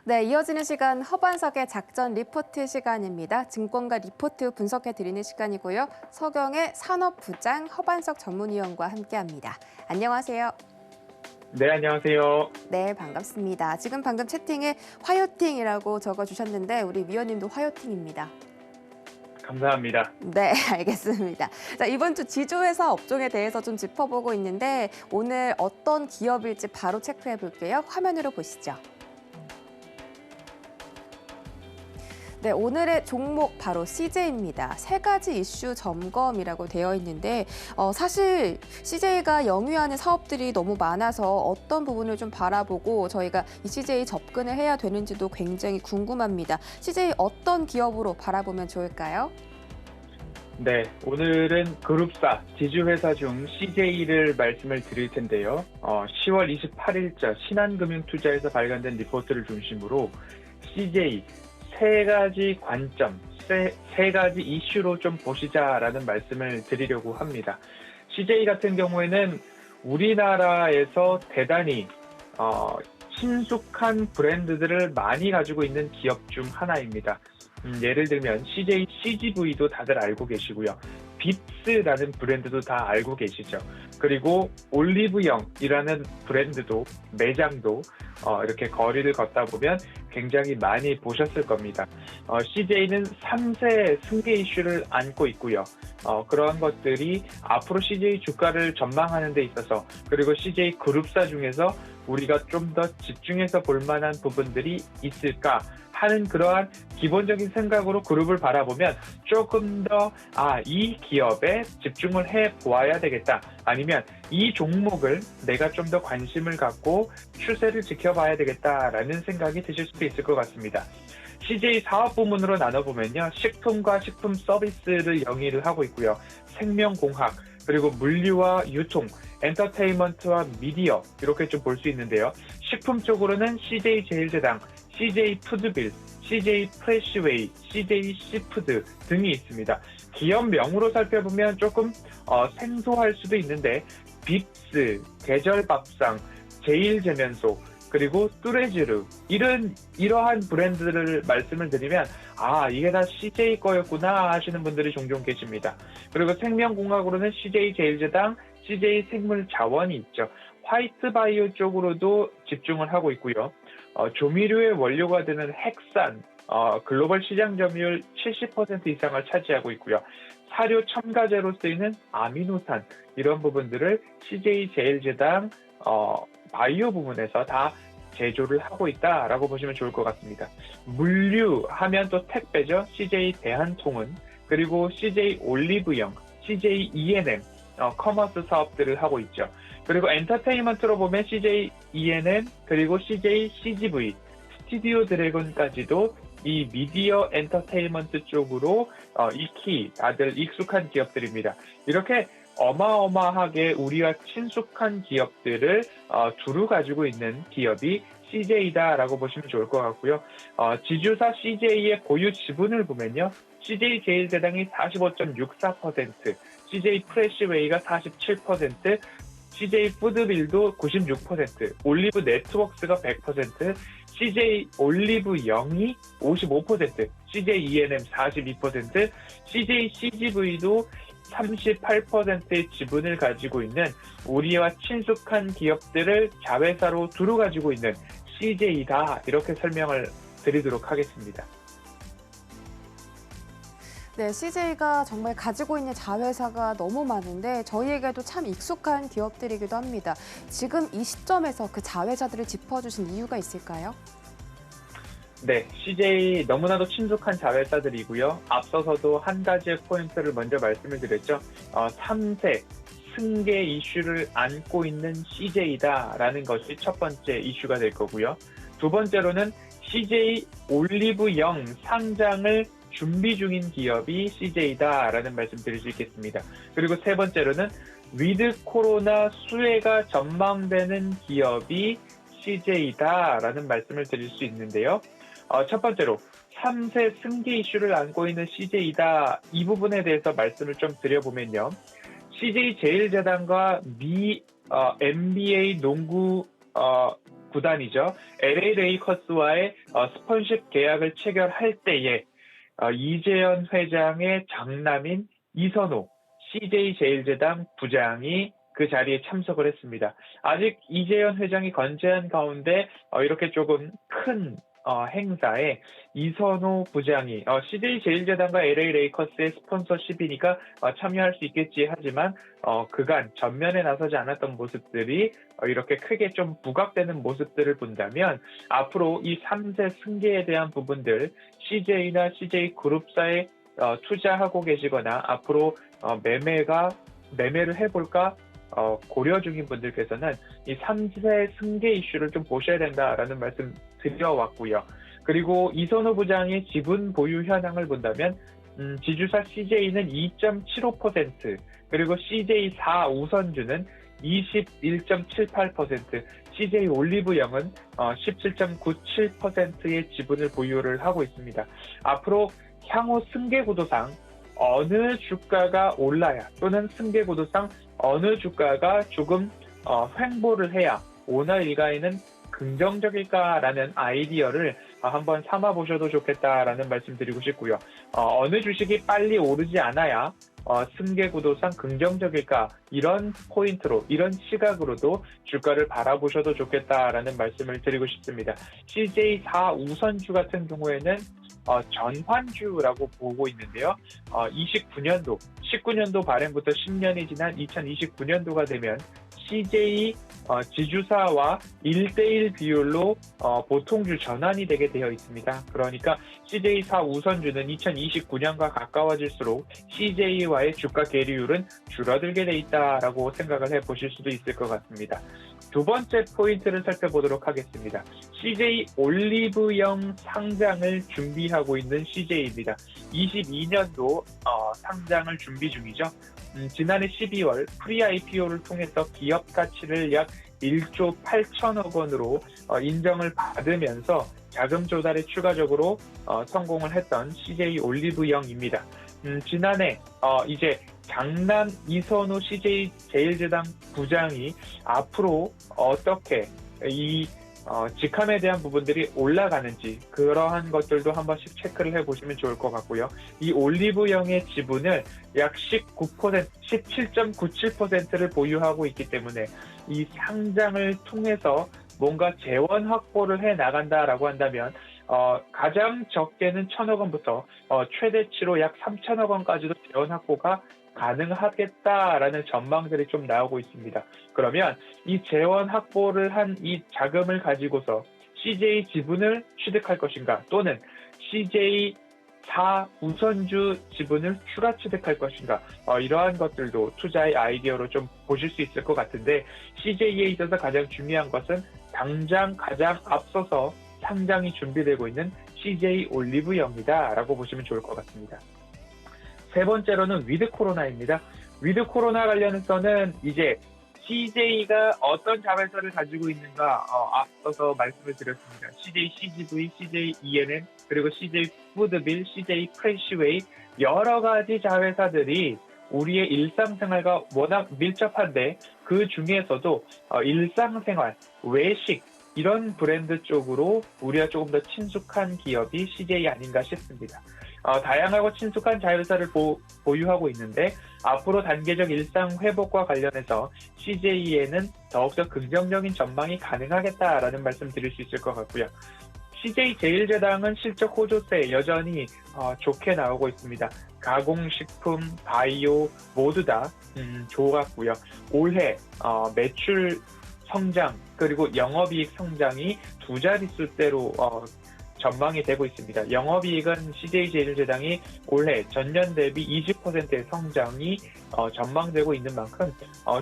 네, 이어지는 시간 허반석의 작전 리포트 시간입니다. 증권가 리포트 분석해 드리는 시간이고요. 서경의 산업부장 허반석 전문위원과 함께합니다. 안녕하세요. 네, 안녕하세요. 네, 반갑습니다. 지금 방금 채팅에 화요팅이라고 적어주셨는데 우리 위원님도 화요팅입니다. 감사합니다. 네, 알겠습니다. 자, 이번 주 지주회사 업종에 대해서 좀 짚어보고 있는데 오늘 어떤 기업일지 바로 체크해 볼게요. 화면으로 보시죠. 네, 오늘의 종목 바로 CJ입니다. 세 가지 이슈 점검이라고 되어 있는데 사실 CJ가 영위하는 사업들이 너무 많아서 어떤 부분을 좀 바라보고 저희가 이 CJ 접근을 해야 되는지도 굉장히 궁금합니다. CJ 어떤 기업으로 바라보면 좋을까요? 네, 오늘은 그룹사, 지주회사 중 CJ를 말씀을 드릴 텐데요. 10월 28일자 신한금융투자에서 발간된 리포트를 중심으로 CJ 세 가지 관점, 세 가지 이슈로 좀 보시자라는 말씀을 드리려고 합니다. CJ 같은 경우에는 우리나라에서 대단히 친숙한 브랜드들을 많이 가지고 있는 기업 중 하나입니다. 예를 들면 CJ CGV도 다들 알고 계시고요. 빕스라는 브랜드도 다 알고 계시죠. 그리고 올리브영이라는 브랜드도 매장도 이렇게 거리를 걷다 보면 굉장히 많이 보셨을 겁니다. CJ는 3세 승계 이슈를 안고 있고요. 그러한 것들이 앞으로 CJ 주가를 전망하는 데 있어서 그리고 CJ 그룹사 중에서 우리가 좀 더 집중해서 볼 만한 부분들이 있을까 하는 그러한 기본적인 생각으로 그룹을 바라보면 조금 더 이 기업에 집중을 해 보아야 되겠다. 아니면 이 종목을 내가 좀 더 관심을 갖고 추세를 지켜봐야 되겠다라는 생각이 드실 수도 있을 것 같습니다. CJ 사업 부문으로 나눠보면요. 식품과 식품 서비스를 영위를 하고 있고요. 생명공학, 그리고 물류와 유통, 엔터테인먼트와 미디어 이렇게 좀 볼 수 있는데요. 식품 쪽으로는 CJ 제일제당, CJ 푸드빌, CJ 프레시웨이, CJ 시푸드 등이 있습니다. 기업명으로 살펴보면 조금 생소할 수도 있는데 빕스, 계절밥상, 제일제면소, 그리고 뚜레쥬르 이러한 브랜드를 말씀을 드리면 이게 다 CJ 거였구나 하시는 분들이 종종 계십니다. 그리고 생명공학으로는 CJ 제일제당, CJ 생물자원이 있죠. 화이트바이오 쪽으로도 집중을 하고 있고요. 조미료의 원료가 되는 핵산, 글로벌 시장 점유율 70% 이상을 차지하고 있고요. 사료 첨가제로 쓰이는 아미노산 이런 부분들을 CJ 제일제당 바이오 부문에서 다 제조를 하고 있다라고 보시면 좋을 것 같습니다. 물류 하면 또 택배죠. CJ 대한통운, 그리고 CJ 올리브영, CJ E&M 커머스 사업들을 하고 있죠. 그리고 엔터테인먼트로 보면 CJ E&M 그리고 CJ CGV, 스튜디오 드래곤까지도 이 미디어 엔터테인먼트 쪽으로 익히 다들 익숙한 기업들입니다. 이렇게 어마어마하게 우리와 친숙한 기업들을 두루 가지고 있는 기업이 CJ다라고 보시면 좋을 것 같고요. 지주사 CJ의 보유 지분을 보면요. CJ 제일제당이 45.64%, CJ 프레시웨이가 47%, CJ 푸드빌도 96%, 올리브 네트워크스가 100%, CJ 올리브영이 55%, CJ E&M 42%, CJ CGV도 38%의 지분을 가지고 있는 우리와 친숙한 기업들을 자회사로 두루 가지고 있는 CJ다 이렇게 설명을 드리도록 하겠습니다. 네, CJ가 정말 가지고 있는 자회사가 너무 많은데 저희에게도 참 익숙한 기업들이기도 합니다. 지금 이 시점에서 그 자회사들을 짚어주신 이유가 있을까요? 네, CJ 너무나도 친숙한 자회사들이고요. 앞서서도 한 가지의 포인트를 먼저 말씀을 드렸죠. 3세 승계 이슈를 안고 있는 CJ다라는 것이 첫 번째 이슈가 될 거고요. 두 번째로는 CJ 올리브영 상장을 준비 중인 기업이 CJ다라는 말씀 드릴 수 있겠습니다. 그리고 세 번째로는 위드 코로나 수혜가 전망되는 기업이 CJ다라는 말씀을 드릴 수 있는데요. 첫 번째로 3세 승계 이슈를 안고 있는 CJ다 이 부분에 대해서 말씀을 좀 드려보면요. CJ 제일제당과 NBA 농구 구단이죠. LA 레이커스와의 스폰십 계약을 체결할 때에 이재현 회장의 장남인 이선호 CJ 제일제당 부장이 그 자리에 참석을 했습니다. 아직 이재현 회장이 건재한 가운데 이렇게 조금 큰 행사에 이선호 부장이 CJ제일제당과 LA 레이커스의 스폰서십이니까 참여할 수 있겠지 하지만 그간 전면에 나서지 않았던 모습들이 이렇게 크게 좀 부각되는 모습들을 본다면 앞으로 이 3세 승계에 대한 부분들 CJ나 CJ그룹사에 투자하고 계시거나 앞으로 매매를 해볼까 고려 중인 분들께서는 이 3세 승계 이슈를 좀 보셔야 된다라는 말씀 드려왔고요. 그리고 이선호 부장의 지분 보유 현황을 본다면 지주사 CJ는 2.75%, 그리고 CJ4 우선주는 21.78%, CJ 올리브영은 17.97%의 지분을 보유를 하고 있습니다. 앞으로 향후 승계 구도상 어느 주가가 올라야 또는 승계 구도상 어느 주가가 조금 횡보를 해야 오늘 일가에는 긍정적일까라는 아이디어를 한번 삼아보셔도 좋겠다라는 말씀 드리고 싶고요. 어느 주식이 빨리 오르지 않아야 승계 구도상 긍정적일까, 이런 포인트로, 이런 시각으로도 주가를 바라보셔도 좋겠다라는 말씀을 드리고 싶습니다. CJ4 우선주 같은 경우에는 전환주라고 보고 있는데요. 19년도 발행부터 10년이 지난 2029년도가 되면 CJ 지주사와 1대1 비율로 보통주 전환이 되게 되어 있습니다. 그러니까 CJ4 우선주는 2029년과 가까워질수록 CJ와의 주가 계류율은 줄어들게 돼 있다라고 생각을 해보실 수도 있을 것 같습니다. 두 번째 포인트를 살펴보도록 하겠습니다. CJ 올리브영 상장을 준비하고 있는 CJ입니다. 22년도 상장을 준비 중이죠. 지난해 12월 프리-IPO를 통해서 기업 가치를 약 1조 8천억 원으로 인정을 받으면서 자금 조달에 추가적으로 성공을 했던 CJ 올리브영입니다. 지난해 이제 장남 이선호 CJ 제일제당 부장이 앞으로 어떻게 이 직함에 대한 부분들이 올라가는지 그러한 것들도 한 번씩 체크를 해보시면 좋을 것 같고요. 이 올리브영의 지분을 약 17.97%를 보유하고 있기 때문에 이 상장을 통해서 뭔가 재원 확보를 해 나간다라고 한다면 가장 적게는 1,000억 원부터 최대치로 약 3,000억 원까지도 재원 확보가 가능하겠다라는 전망들이 좀 나오고 있습니다. 그러면 이 재원 확보를 한 이 자금을 가지고서 CJ 지분을 취득할 것인가, 또는 CJ4 우선주 지분을 추가 취득할 것인가, 이러한 것들도 투자의 아이디어로 좀 보실 수 있을 것 같은데, CJ에 있어서 가장 중요한 것은 당장 가장 앞서서 상장이 준비되고 있는 CJ 올리브영이다라고 보시면 좋을 것 같습니다. 세 번째로는 위드 코로나입니다. 위드 코로나 관련해서는 이제 CJ가 어떤 자회사를 가지고 있는가 앞서서 말씀을 드렸습니다. CJ CGV, CJ ENM, 그리고 CJ 푸드빌, CJ 프레시웨이, 여러 가지 자회사들이 우리의 일상생활과 워낙 밀접한데 그 중에서도 일상생활, 외식, 이런 브랜드 쪽으로 우리가 조금 더 친숙한 기업이 CJ 아닌가 싶습니다. 다양하고 친숙한 자회사를 보유하고 있는데 앞으로 단계적 일상 회복과 관련해서 CJ에는 더욱더 긍정적인 전망이 가능하겠다라는 말씀 드릴 수 있을 것 같고요. CJ 제일제당은 실적 호조세 여전히 좋게 나오고 있습니다. 가공식품, 바이오 모두 다 좋았고요. 올해 매출 성장 그리고 영업이익 성장이 두 자릿수대로 전망이 되고 있습니다. 영업이익은 CJ제일제당이 올해 전년 대비 20%의 성장이 전망되고 있는 만큼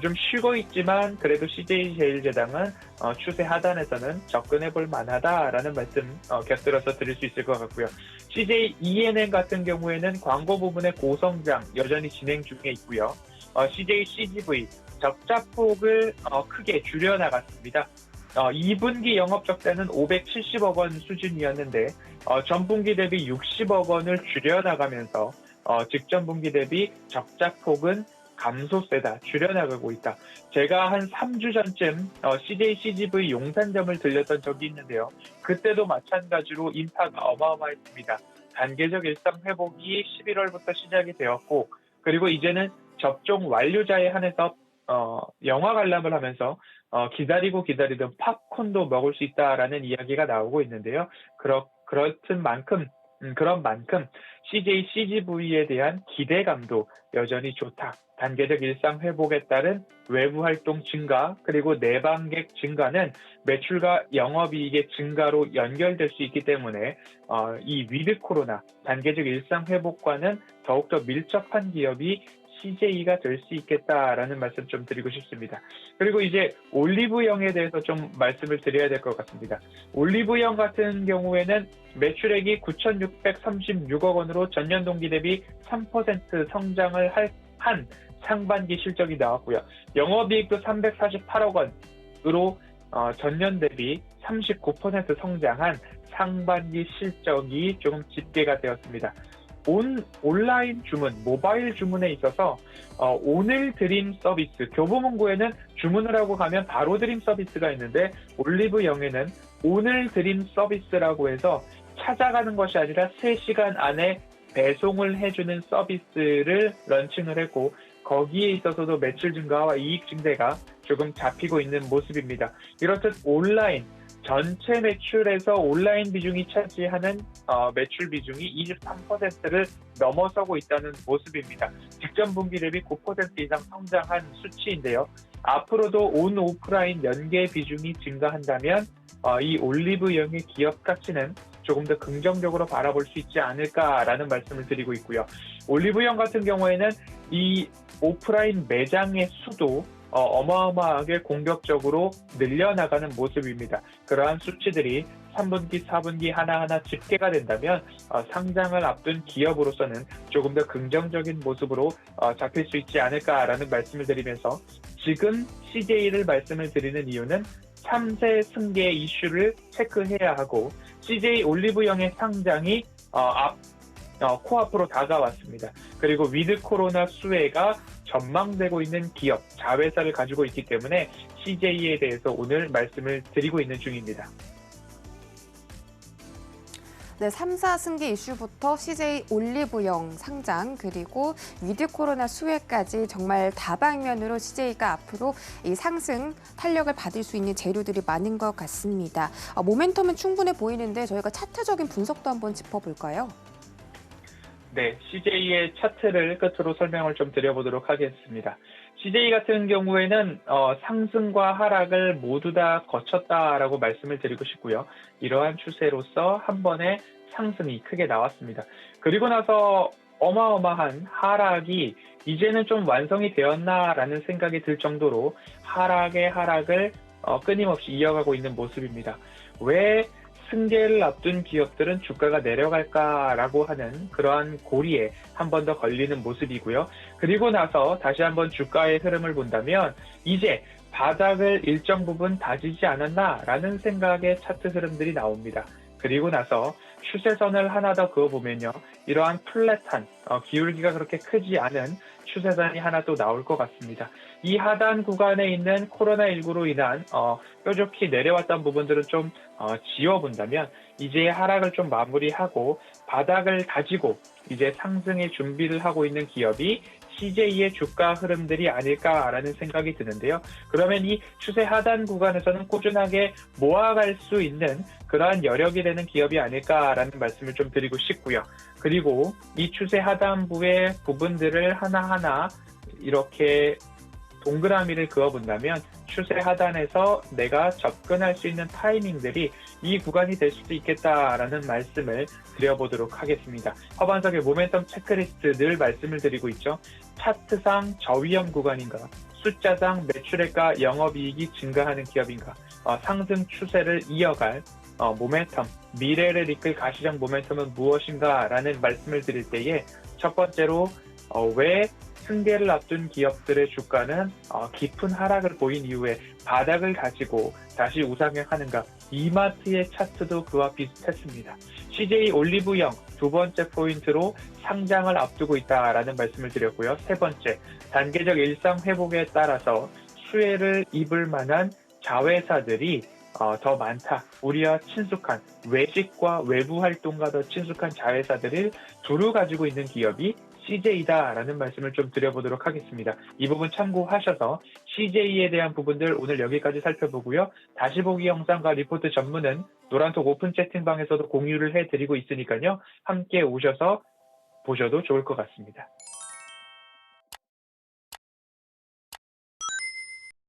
좀 쉬고 있지만 그래도 CJ제일제당은 추세 하단에서는 접근해 볼 만하다라는 말씀 곁들여서 드릴 수 있을 것 같고요. CJ ENM 같은 경우에는 광고 부분의 고성장 여전히 진행 중에 있고요. CJ CGV 적자폭을 크게 줄여나갔습니다. 2분기 영업 적자는 570억 원 수준이었는데 전분기 대비 60억 원을 줄여나가면서 직전 분기 대비 적자폭은 감소세다, 줄여나가고 있다. 제가 한 3주 전쯤 CJ CGV 용산점을 들렸던 적이 있는데요. 그때도 마찬가지로 인파가 어마어마했습니다. 단계적 일상 회복이 11월부터 시작이 되었고, 그리고 이제는 접종 완료자에 한해서 영화 관람을 하면서 기다리고 기다리던 팝콘도 먹을 수 있다라는 이야기가 나오고 있는데요. 그런 만큼 CJ CGV에 대한 기대감도 여전히 좋다. 단계적 일상 회복에 따른 외부 활동 증가, 그리고 내방객 증가는 매출과 영업이익의 증가로 연결될 수 있기 때문에 이 위드 코로나 단계적 일상 회복과는 더욱더 밀접한 기업이 CJ가 될 수 있겠다라는 말씀 좀 드리고 싶습니다. 그리고 이제 올리브영에 대해서 좀 말씀을 드려야 될 것 같습니다. 올리브영 같은 경우에는 매출액이 9,636억 원으로 전년 동기 대비 3% 성장을 한 상반기 실적이 나왔고요. 영업이익도 348억 원으로 전년 대비 39% 성장한 상반기 실적이 조금 집계가 되었습니다. 온라인 주문, 모바일 주문에 있어서 오늘 드림 서비스, 교보문고에는 주문을 하고 가면 바로 드림 서비스가 있는데 올리브영에는 오늘 드림 서비스라고 해서 찾아가는 것이 아니라 3시간 안에 배송을 해주는 서비스를 런칭을 했고, 거기에 있어서도 매출 증가와 이익 증대가 조금 잡히고 있는 모습입니다. 이렇듯 온라인, 전체 매출에서 온라인 비중이 차지하는 매출 비중이 23%를 넘어서고 있다는 모습입니다. 직전 분기 대비 9% 이상 성장한 수치인데요. 앞으로도 온 오프라인 연계 비중이 증가한다면 이 올리브영의 기업 가치는 조금 더 긍정적으로 바라볼 수 있지 않을까라는 말씀을 드리고 있고요. 올리브영 같은 경우에는 이 오프라인 매장의 수도 어마어마하게 공격적으로 늘려나가는 모습입니다. 그러한 수치들이 3분기, 4분기 하나하나 집계가 된다면 상장을 앞둔 기업으로서는 조금 더 긍정적인 모습으로 잡힐 수 있지 않을까라는 말씀을 드리면서, 지금 CJ를 말씀을 드리는 이유는 3세 승계 이슈를 체크해야 하고 CJ 올리브영의 상장이 코앞으로 다가왔습니다. 그리고 위드 코로나 수혜가 전망되고 있는 기업, 자회사를 가지고 있기 때문에 CJ에 대해서 오늘 말씀을 드리고 있는 중입니다. 네, 3사 승계 이슈부터 CJ 올리브영 상장, 그리고 위드 코로나 수혜까지 정말 다방면으로 CJ가 앞으로 이 상승 탄력을 받을 수 있는 재료들이 많은 것 같습니다. 모멘텀은 충분해 보이는데 저희가 차트적인 분석도 한번 짚어볼까요? 네, CJ의 차트를 끝으로 설명을 좀 드려보도록 하겠습니다. CJ 같은 경우에는 상승과 하락을 모두 다 거쳤다라고 말씀을 드리고 싶고요. 이러한 추세로서 한 번에 상승이 크게 나왔습니다. 그리고 나서 어마어마한 하락이 이제는 좀 완성이 되었나라는 생각이 들 정도로 하락의 하락을 끊임없이 이어가고 있는 모습입니다. 왜 승계를 앞둔 기업들은 주가가 내려갈까라고 하는 그러한 고리에 한 번 더 걸리는 모습이고요. 그리고 나서 다시 한번 주가의 흐름을 본다면 이제 바닥을 일정 부분 다지지 않았나라는 생각의 차트 흐름들이 나옵니다. 그리고 나서 추세선을 하나 더 그어보면요. 이러한 플랫한 기울기가 그렇게 크지 않은 추세선이 하나 또 나올 것 같습니다. 이 하단 구간에 있는 코로나19로 인한 뾰족히 내려왔던 부분들은 좀 지워본다면 이제 하락을 좀 마무리하고 바닥을 다지고 이제 상승의 준비를 하고 있는 기업이 CJ의 주가 흐름들이 아닐까라는 생각이 드는데요. 그러면 이 추세 하단 구간에서는 꾸준하게 모아갈 수 있는 그러한 여력이 되는 기업이 아닐까라는 말씀을 좀 드리고 싶고요. 그리고 이 추세 하단부의 부분들을 하나하나 이렇게 동그라미를 그어본다면 추세 하단에서 내가 접근할 수 있는 타이밍들이 이 구간이 될 수도 있겠다라는 말씀을 드려보도록 하겠습니다. 허반석의 모멘텀 체크리스트 늘 말씀을 드리고 있죠. 차트상 저위험 구간인가, 숫자상 매출액과 영업이익이 증가하는 기업인가, 상승 추세를 이어갈 모멘텀, 미래를 이끌 가시적 모멘텀은 무엇인가라는 말씀을 드릴 때에 첫 번째로 왜 승계를 앞둔 기업들의 주가는 깊은 하락을 보인 이후에 바닥을 가지고 다시 우상향하는가, 이마트의 차트도 그와 비슷했습니다. CJ 올리브영 두 번째 포인트로 상장을 앞두고 있다라는 말씀을 드렸고요. 세 번째, 단계적 일상 회복에 따라서 수혜를 입을 만한 자회사들이 더 많다. 우리와 친숙한 외식과 외부 활동과 더 친숙한 자회사들을 두루 가지고 있는 기업이 CJ다라는 말씀을 좀 드려보도록 하겠습니다. 이 부분 참고하셔서 CJ에 대한 부분들 오늘 여기까지 살펴보고요. 다시 보기 영상과 리포트 전문은 노란톡 오픈 채팅방에서도 공유를 해드리고 있으니까요. 함께 오셔서 보셔도 좋을 것 같습니다.